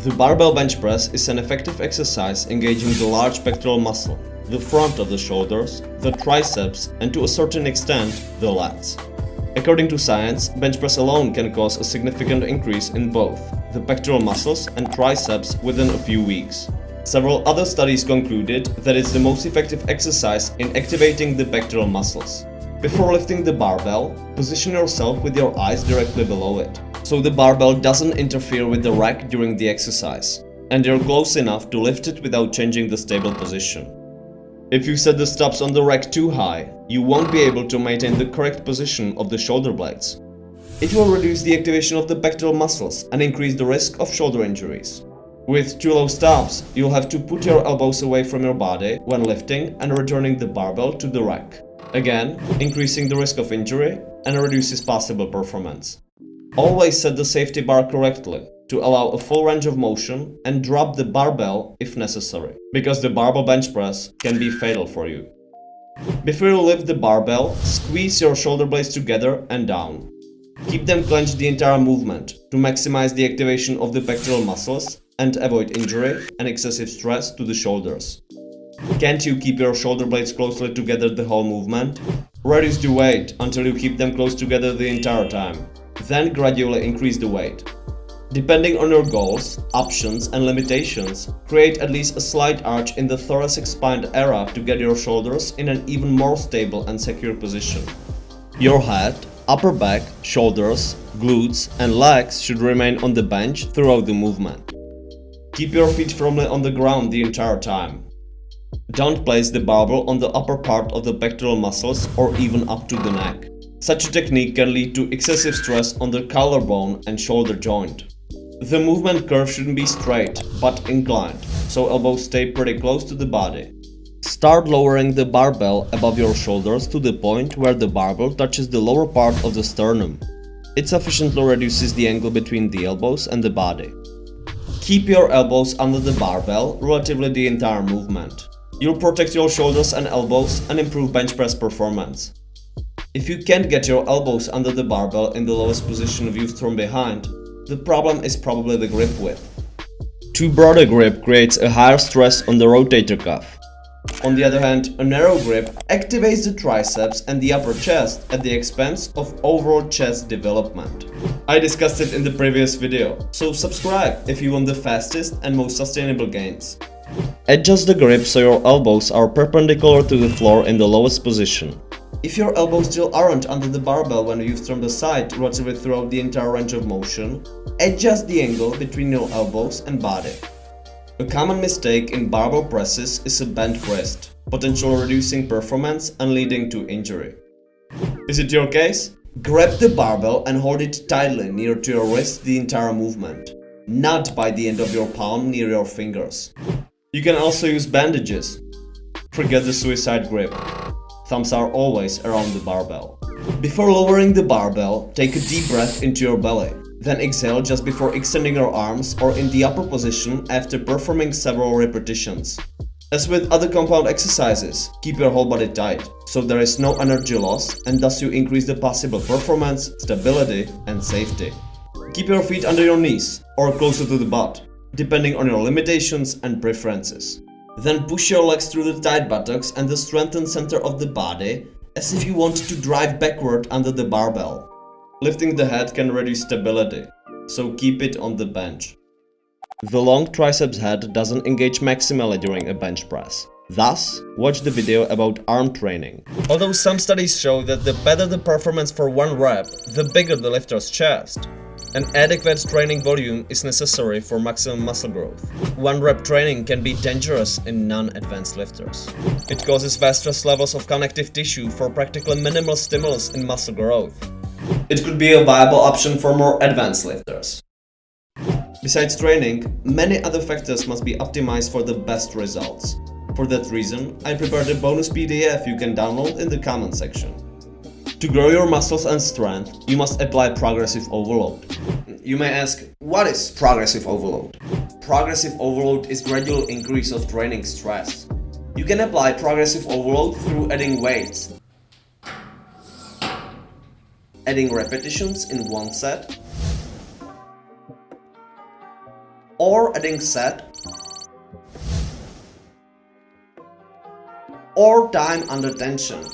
The barbell bench press is an effective exercise engaging the large pectoral muscle, the front of the shoulders, the triceps, and to a certain extent, the lats. According to science, bench press alone can cause a significant increase in both the pectoral muscles and triceps within a few weeks. Several other studies concluded that it's the most effective exercise in activating the pectoral muscles. Before lifting the barbell, position yourself with your eyes directly below it, so the barbell doesn't interfere with the rack during the exercise, and you're close enough to lift it without changing the stable position. If you set the stops on the rack too high, you won't be able to maintain the correct position of the shoulder blades. It will reduce the activation of the pectoral muscles and increase the risk of shoulder injuries. With too low stops, you'll have to put your elbows away from your body when lifting and returning the barbell to the rack. Again, increasing the risk of injury and reduces possible performance. Always set the safety bar correctly to allow a full range of motion and drop the barbell if necessary, because the barbell bench press can be fatal for you. Before you lift the barbell, squeeze your shoulder blades together and down. Keep them clenched the entire movement to maximize the activation of the pectoral muscles and avoid injury and excessive stress to the shoulders. Can't you keep your shoulder blades closely together the whole movement? Reduce the weight until you keep them close together the entire time. Then gradually increase the weight. Depending on your goals, options and limitations, create at least a slight arch in the thoracic spine area to get your shoulders in an even more stable and secure position. Your head, upper back, shoulders, glutes and legs should remain on the bench throughout the movement. Keep your feet firmly on the ground the entire time. Don't place the barbell on the upper part of the pectoral muscles or even up to the neck. Such a technique can lead to excessive stress on the collarbone and shoulder joint. The movement curve shouldn't be straight, but inclined, so elbows stay pretty close to the body. Start lowering the barbell above your shoulders to the point where the barbell touches the lower part of the sternum. It sufficiently reduces the angle between the elbows and the body. Keep your elbows under the barbell relatively the entire movement. You'll protect your shoulders and elbows and improve bench press performance. If you can't get your elbows under the barbell in the lowest position viewed from behind, the problem is probably the grip width. Too broad a grip creates a higher stress on the rotator cuff. On the other hand, a narrow grip activates the triceps and the upper chest at the expense of overall chest development. I discussed it in the previous video, so subscribe if you want the fastest and most sustainable gains. Adjust the grip so your elbows are perpendicular to the floor in the lowest position. If your elbows still aren't under the barbell when used from the side relatively throughout the entire range of motion, adjust the angle between your elbows and body. A common mistake in barbell presses is a bent wrist, potentially reducing performance and leading to injury. Is it your case? Grab the barbell and hold it tightly near to your wrist the entire movement, not by the end of your palm near your fingers. You can also use bandages. Forget the suicide grip. Thumbs are always around the barbell. Before lowering the barbell, take a deep breath into your belly. Then exhale just before extending your arms or in the upper position after performing several repetitions. As with other compound exercises, keep your whole body tight, so there is no energy loss and thus you increase the possible performance, stability and safety. Keep your feet under your knees or closer to the butt, depending on your limitations and preferences. Then push your legs through the tight buttocks and the strengthened center of the body as if you wanted to drive backward under the barbell. Lifting the head can reduce stability, so keep it on the bench. The long triceps head doesn't engage maximally during a bench press. Thus, watch the video about arm training. Although some studies show that the better the performance for one rep, the bigger the lifter's chest. An adequate training volume is necessary for maximum muscle growth. One rep training can be dangerous in non-advanced lifters. It causes vast stress levels of connective tissue for practically minimal stimulus in muscle growth. It could be a viable option for more advanced lifters. Besides training, many other factors must be optimized for the best results. For that reason, I prepared a bonus PDF you can download in the comment section. To grow your muscles and strength, you must apply progressive overload. You may ask, what is progressive overload? Progressive overload is gradual increase of training stress. You can apply progressive overload through adding weights, adding repetitions in one set, or adding set, or time under tension.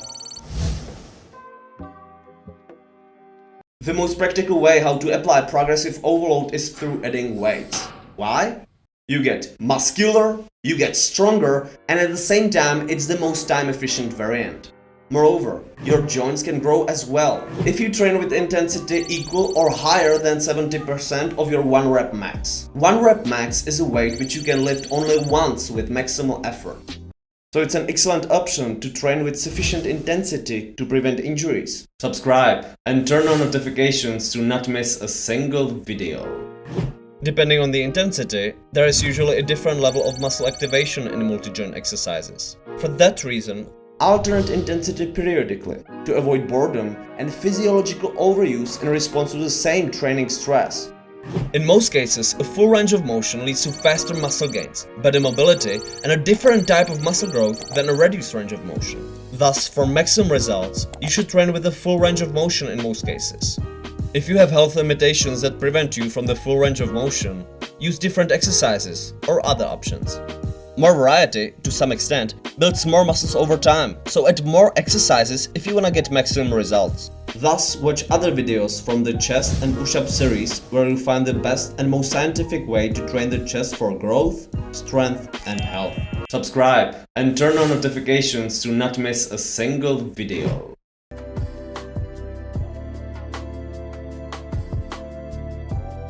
The most practical way how to apply progressive overload is through adding weights. Why? You get muscular, you get stronger, and at the same time it's the most time-efficient variant. Moreover, your joints can grow as well if you train with intensity equal or higher than 70% of your 1 rep max. 1 rep max is a weight which you can lift only once with maximal effort. So it's an excellent option to train with sufficient intensity to prevent injuries. Subscribe and turn on notifications to not miss a single video. Depending on the intensity, there is usually a different level of muscle activation in multi-joint exercises. For that reason, alternate intensity periodically to avoid boredom and physiological overuse in response to the same training stress. In most cases, a full range of motion leads to faster muscle gains, better mobility, and a different type of muscle growth than a reduced range of motion. Thus, for maximum results, you should train with a full range of motion in most cases. If you have health limitations that prevent you from the full range of motion, use different exercises or other options. More variety, to some extent, builds more muscles over time, so add more exercises if you wanna get maximum results. Thus, watch other videos from the chest and push-up series where you'll find the best and most scientific way to train the chest for growth, strength, and health. Subscribe and turn on notifications to not miss a single video.